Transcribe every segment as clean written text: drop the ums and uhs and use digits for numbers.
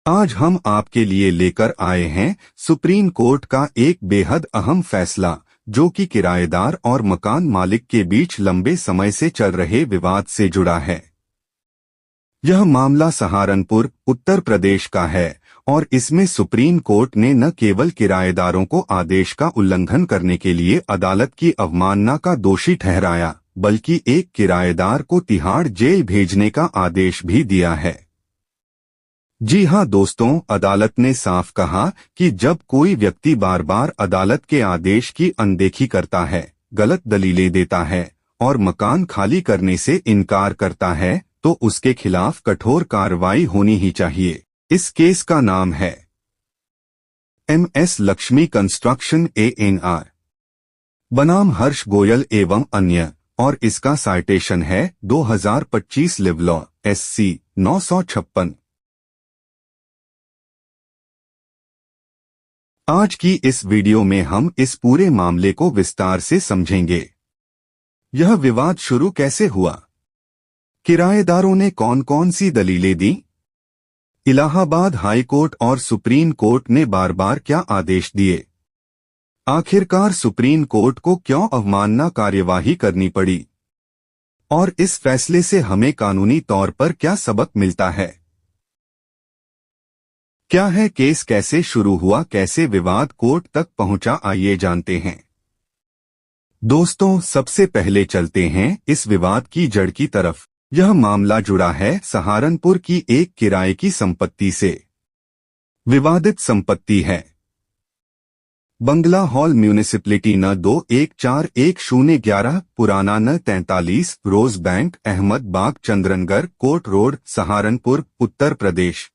आज हम आपके लिए लेकर आए हैं सुप्रीम कोर्ट का एक बेहद अहम फैसला, जो कि किराएदार और मकान मालिक के बीच लंबे समय से चल रहे विवाद से जुड़ा है। यह मामला सहारनपुर, उत्तर प्रदेश का है और इसमें सुप्रीम कोर्ट ने न केवल किराएदारों को आदेश का उल्लंघन करने के लिए अदालत की अवमानना का दोषी ठहराया, बल्कि एक किराएदार को तिहाड़ जेल भेजने का आदेश भी दिया है। जी हां दोस्तों, अदालत ने साफ कहा कि जब कोई व्यक्ति बार बार अदालत के आदेश की अनदेखी करता है, गलत दलीलें देता है और मकान खाली करने से इनकार करता है, तो उसके खिलाफ कठोर कार्रवाई होनी ही चाहिए। इस केस का नाम है MS लक्ष्मी कंस्ट्रक्शन ANR बनाम हर्ष गोयल एवं अन्य, और इसका साइटेशन है 2025 लिव लॉ SC 956। आज की इस वीडियो में हम इस पूरे मामले को विस्तार से समझेंगे। यह विवाद शुरू कैसे हुआ, किराएदारों ने कौन कौन सी दलीलें दी, इलाहाबाद हाई कोर्ट और सुप्रीम कोर्ट ने बार बार क्या आदेश दिए, आखिरकार सुप्रीम कोर्ट को क्यों अवमानना कार्यवाही करनी पड़ी, और इस फैसले से हमें कानूनी तौर पर क्या सबक मिलता है। क्या है केस, कैसे शुरू हुआ, कैसे विवाद कोर्ट तक पहुंचा, आइए जानते हैं। दोस्तों, सबसे पहले चलते हैं इस विवाद की जड़ की तरफ। यह मामला जुड़ा है सहारनपुर की एक किराए की संपत्ति से। विवादित संपत्ति है बंगला हॉल, म्यूनिसिपलिटी न 214111, पुराना न 43, Rose Bank, Ahmad Bagh, Chandranagar, court road, Saharanpur, Uttar Pradesh.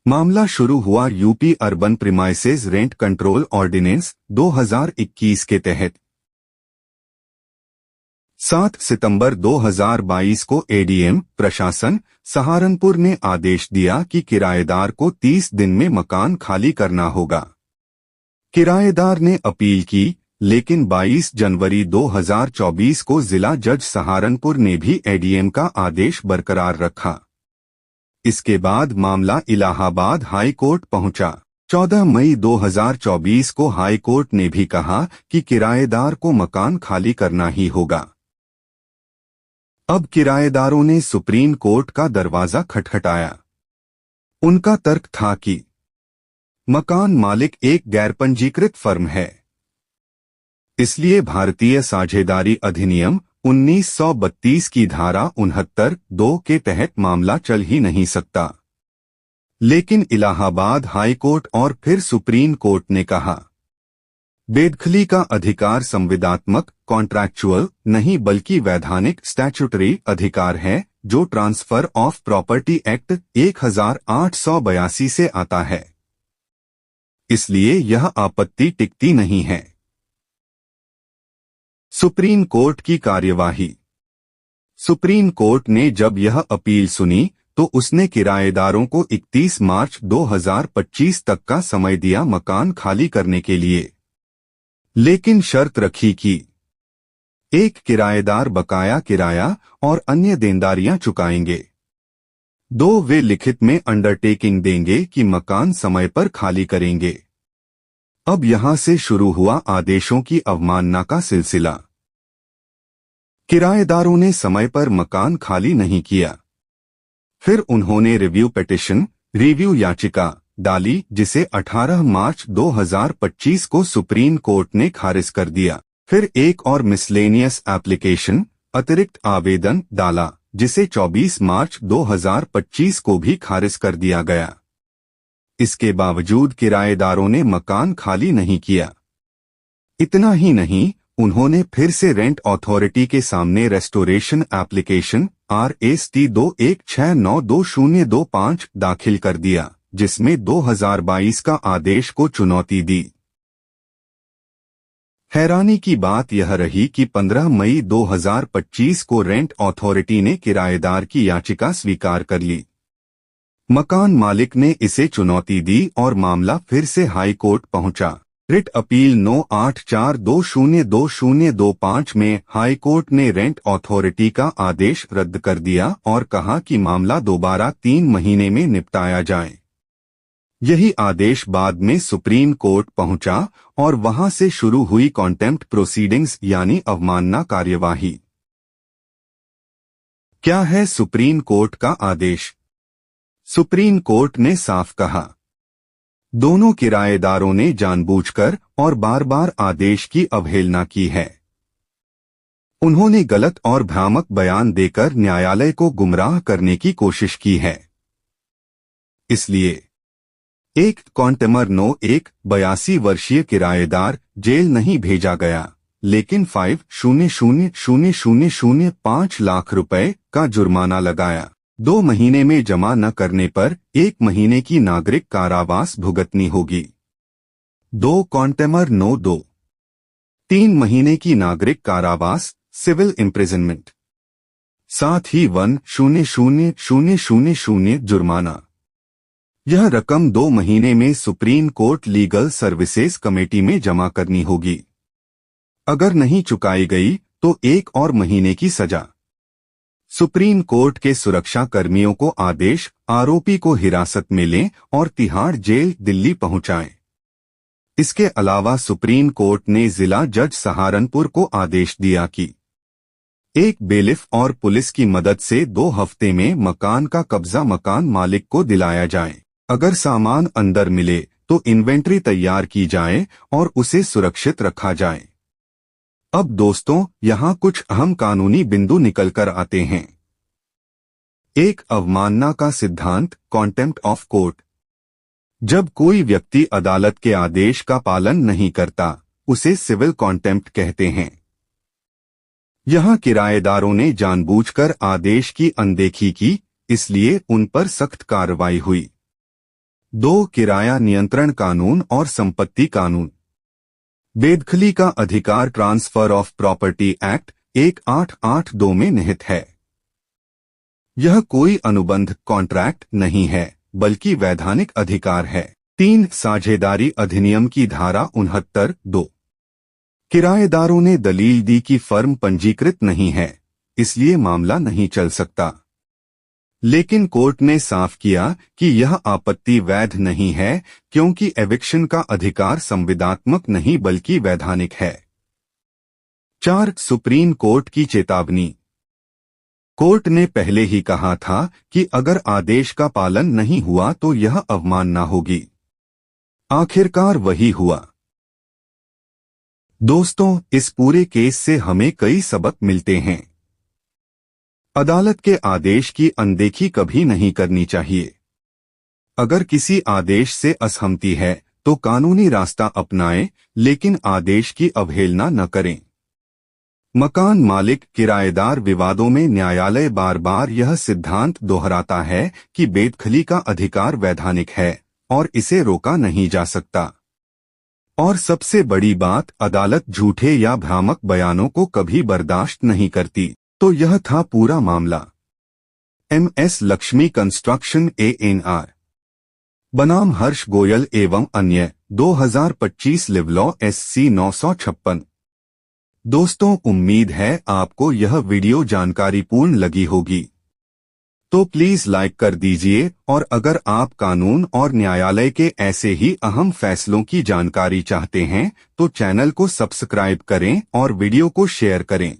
मामला शुरू हुआ UP urban premises rent control ordinance 2021 के तहत। 7 सितंबर 2022 को ADM प्रशासन सहारनपुर ने आदेश दिया कि किराएदार को 30 दिन में मकान खाली करना होगा। किराएदार ने अपील की, लेकिन 22 जनवरी 2024 को जिला जज सहारनपुर ने भी ADM का आदेश बरकरार रखा। इसके बाद मामला इलाहाबाद हाई कोर्ट पहुंचा। 14 मई 2024 को हाई कोर्ट ने भी कहा कि किराएदार को मकान खाली करना ही होगा। अब किराएदारों ने सुप्रीम कोर्ट का दरवाजा खटखटाया। उनका तर्क था कि मकान मालिक एक गैरपंजीकृत फर्म है, इसलिए भारतीय साझेदारी अधिनियम 1932 की धारा 69(2) के तहत मामला चल ही नहीं सकता। लेकिन इलाहाबाद हाई कोर्ट और फिर सुप्रीम कोर्ट ने कहा, बेदखली का अधिकार संविदात्मक कॉन्ट्रैक्चुअल नहीं बल्कि वैधानिक स्टैट्यूटरी अधिकार है, जो ट्रांसफर ऑफ प्रॉपर्टी एक्ट 1882 से आता है। इसलिए यह आपत्ति टिकती नहीं है। सुप्रीम कोर्ट की कार्यवाही। सुप्रीम कोर्ट ने जब यह अपील सुनी तो उसने किराएदारों को 31 मार्च 2025 तक का समय दिया मकान खाली करने के लिए, लेकिन शर्त रखी कि एक किराएदार बकाया किराया और अन्य देनदारियां चुकाएंगे। 2 वे लिखित में अंडरटेकिंग देंगे कि मकान समय पर खाली करेंगे। अब यहां से शुरू हुआ आदेशों की अवमानना का सिलसिला। किराएदारों ने समय पर मकान खाली नहीं किया। फिर उन्होंने रिव्यू पिटीशन, रिव्यू याचिका डाली, जिसे 18 मार्च 2025 को सुप्रीम कोर्ट ने खारिज कर दिया। फिर एक और मिसलेनियस एप्लीकेशन, अतिरिक्त आवेदन डाला, जिसे 24 मार्च 2025 को भी खारिज कर दिया गया। इसके बावजूद किराएदारों ने मकान खाली नहीं किया। इतना ही नहीं, उन्होंने फिर से रेंट अथॉरिटी के सामने रेस्टोरेशन एप्लीकेशन RST 21692025 दाखिल कर दिया, जिसमें 2022 का आदेश को चुनौती दी। हैरानी की बात यह रही कि 15 मई 2025 को रेंट अथॉरिटी ने किराएदार की याचिका स्वीकार कर ली। मकान मालिक ने इसे चुनौती दी और मामला फिर से हाई कोर्ट पहुंचा। रिट अपील 9842022025 में हाई कोर्ट ने रेंट अथॉरिटी का आदेश रद्द कर दिया और कहा कि मामला दोबारा 3 महीने में निपटाया जाए। यही आदेश बाद में सुप्रीम कोर्ट पहुंचा और वहां से शुरू हुई कॉन्टेम्प्ट प्रोसीडिंग्स यानी अवमानना कार्यवाही। क्या है सुप्रीम कोर्ट का आदेश? सुप्रीम कोर्ट ने साफ कहा, दोनों किराएदारों ने जानबूझकर और बार बार आदेश की अवहेलना की है। उन्होंने गलत और भ्रामक बयान देकर न्यायालय को गुमराह करने की कोशिश की है। इसलिए 1 कॉन्टेमर 82 वर्षीय किराएदार जेल नहीं भेजा गया, लेकिन 5,000,005 लाख रुपए का जुर्माना लगाया। 2 महीने में जमा न करने पर 1 महीने की नागरिक कारावास भुगतनी होगी। 2 कॉन्टेमर 92 3 महीने की नागरिक कारावास सिविल इम्प्रिजनमेंट, साथ ही 1,000,000 जुर्माना। यह रकम 2 महीने में supreme court legal services committee में जमा करनी होगी। अगर नहीं चुकाई गई तो 1 और महीने की सजा। सुप्रीम कोर्ट के सुरक्षा कर्मियों को आदेश आरोपी को हिरासत में लें और तिहाड़ जेल दिल्ली पहुंचाएं। इसके अलावा सुप्रीम कोर्ट ने जिला जज सहारनपुर को आदेश दिया कि एक बेलिफ और पुलिस की मदद से 2 हफ्ते में मकान का कब्जा मकान मालिक को दिलाया जाए। अगर सामान अंदर मिले तो इन्वेंट्री तैयार की जाए और उसे सुरक्षित रखा जाए। अब दोस्तों, यहाँ कुछ अहम कानूनी बिंदु निकलकर आते हैं। 1 अवमानना का सिद्धांत, कॉन्टेम्प्ट ऑफ कोर्ट। जब कोई व्यक्ति अदालत के आदेश का पालन नहीं करता, उसे सिविल कॉन्टेम्प्ट कहते हैं। यहाँ किराएदारों ने जानबूझकर आदेश की अनदेखी की, इसलिए उन पर सख्त कार्रवाई हुई। 2 किराया नियंत्रण कानून और संपत्ति कानून। बेदखली का अधिकार ट्रांसफर ऑफ प्रॉपर्टी एक्ट 1882 में निहित है। यह कोई अनुबंध कॉन्ट्रैक्ट नहीं है, बल्कि वैधानिक अधिकार है। 3 साझेदारी अधिनियम की धारा 69(2). किराएदारों ने दलील दी कि फर्म पंजीकृत नहीं है, इसलिए मामला नहीं चल सकता। लेकिन कोर्ट ने साफ किया कि यह आपत्ति वैध नहीं है, क्योंकि एविक्शन का अधिकार संविदात्मक नहीं बल्कि वैधानिक है। 4 सुप्रीम कोर्ट की चेतावनी। कोर्ट ने पहले ही कहा था कि अगर आदेश का पालन नहीं हुआ तो यह अवमानना होगी। आखिरकार वही हुआ। दोस्तों, इस पूरे केस से हमें कई सबक मिलते हैं। अदालत के आदेश की अनदेखी कभी नहीं करनी चाहिए। अगर किसी आदेश से असहमति है तो कानूनी रास्ता अपनाएं, लेकिन आदेश की अवहेलना न करें। मकान मालिक किराएदार विवादों में न्यायालय बार बार यह सिद्धांत दोहराता है कि बेदखली का अधिकार वैधानिक है और इसे रोका नहीं जा सकता। और सबसे बड़ी बात, अदालत झूठे या भ्रामक बयानों को कभी बर्दाश्त नहीं करती। तो यह था पूरा मामला। MS लक्ष्मी कंस्ट्रक्शन ANR बनाम हर्ष गोयल एवं अन्य 2025 लिव लॉ SC 956। दोस्तों, उम्मीद है आपको यह वीडियो जानकारीपूर्ण लगी होगी। तो प्लीज लाइक कर दीजिए, और अगर आप कानून और न्यायालय के ऐसे ही अहम फैसलों की जानकारी चाहते हैं तो चैनल को सब्सक्राइब करें और वीडियो को शेयर करें।